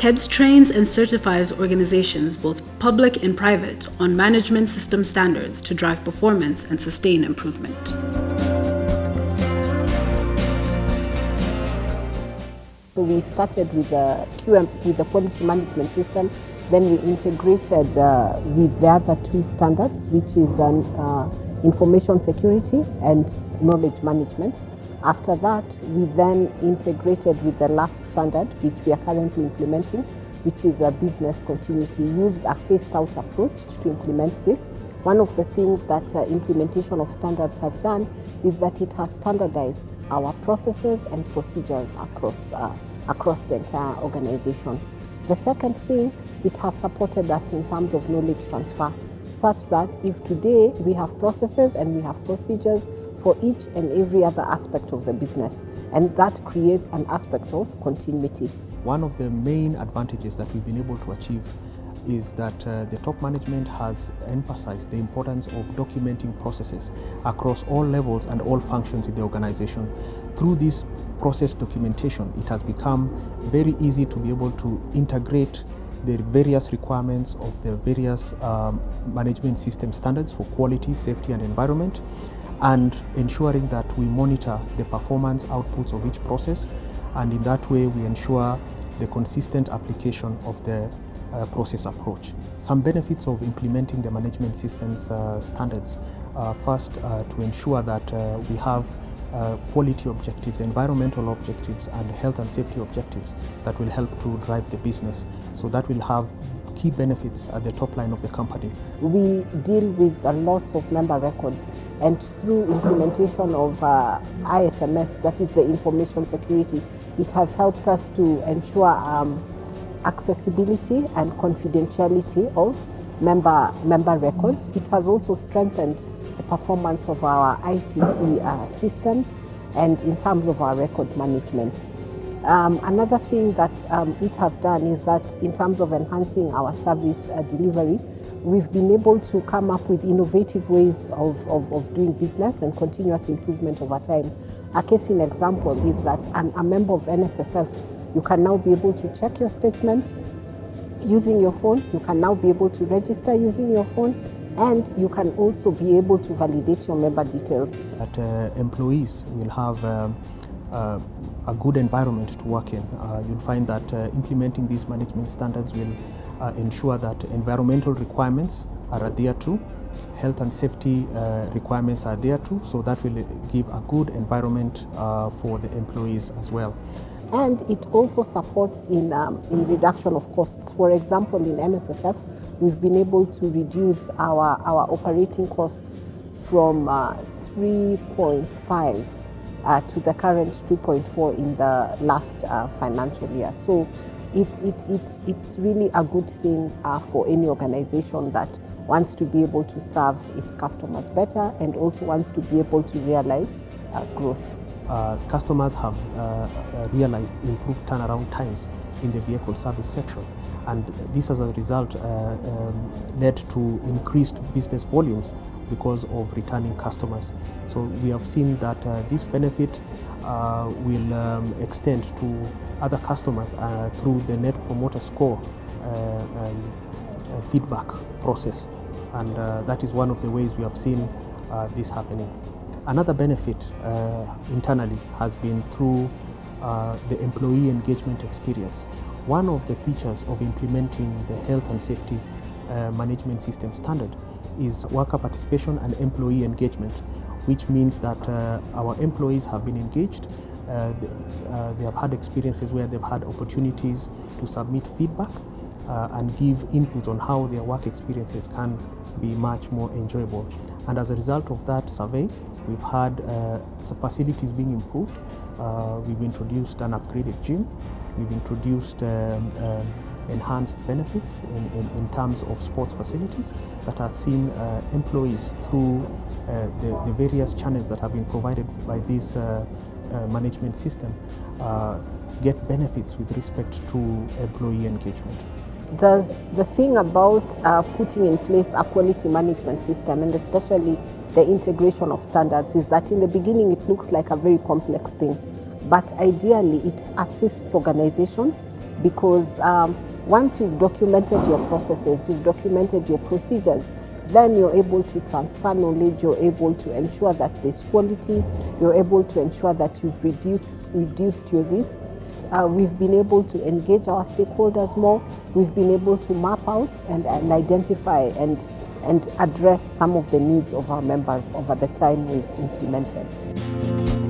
Kebs trains and certifies organizations, both public and private, on management system standards to drive performance and sustain improvement. So we started with the with the quality management system, then we integrated with the other two standards, which is information security and knowledge management. After that, we then integrated with the last standard, which we are currently implementing, which is a business continuity. Used a phased out approach to implement this. One of the things that implementation of standards has done is that it has standardized our processes and procedures across the entire organization. The second thing, it has supported us in terms of knowledge transfer, such that if today we have processes and we have procedures for each and every other aspect of the business, and that creates an aspect of continuity. One of the main advantages that we've been able to achieve is that the top management has emphasized the importance of documenting processes across all levels and all functions in the organization. Through this process documentation, it has become very easy to be able to integrate the various requirements of the various management system standards for quality, safety and environment, and ensuring that we monitor the performance outputs of each process, and in that way we ensure the consistent application of the process approach. Some benefits of implementing the management systems standards. First, to ensure that we have quality objectives, environmental objectives and health and safety objectives that will help to drive the business. So that will have key benefits at the top line of the company. We deal with lots of member records, and through implementation of ISMS, that is the information security, it has helped us to ensure accessibility and confidentiality of member records. It has also strengthened the performance of our ICT systems and in terms of our record management. Another thing that it has done is that in terms of enhancing our service delivery, we've been able to come up with innovative ways of doing business and continuous improvement over time. A case in example is that a member of NSSF, you can now be able to check your statement using your phone, you can now be able to register using your phone, and you can also be able to validate your member details. That employees will have a good environment to work in. You'll find that implementing these management standards will ensure that environmental requirements are adhered to, health and safety requirements are adhered to, so that will give a good environment for the employees as well. And it also supports in reduction of costs. For example, in NSSF, we've been able to reduce our operating costs from 3.5 to the current 2.4 in the last financial year. So it's really a good thing for any organization that wants to be able to serve its customers better and also wants to be able to realize growth. Customers have realized improved turnaround times in the vehicle service section, and this as a result led to increased business volumes because of returning customers. So we have seen that this benefit will extend to other customers through the Net Promoter Score feedback process, and that is one of the ways we have seen this happening. Another benefit internally has been through the employee engagement experience. One of the features of implementing the health and safety management system standard is worker participation and employee engagement, which means that our employees have been engaged. They have had experiences where they've had opportunities to submit feedback and give inputs on how their work experiences can be much more enjoyable. And as a result of that survey, we've had facilities being improved. We've introduced an upgraded gym. We've introduced enhanced benefits in terms of sports facilities that have seen employees through the various channels that have been provided by this management system get benefits with respect to employee engagement. The thing about putting in place a quality management system, and especially the integration of standards, is that in the beginning it looks like a very complex thing, but ideally it assists organizations because once you've documented your processes, you've documented your procedures, then you're able to transfer knowledge, you're able to ensure that there's quality, you're able to ensure that you've reduced your risks. We've been able to engage our stakeholders more, we've been able to map out and identify and address some of the needs of our members over the time we've implemented.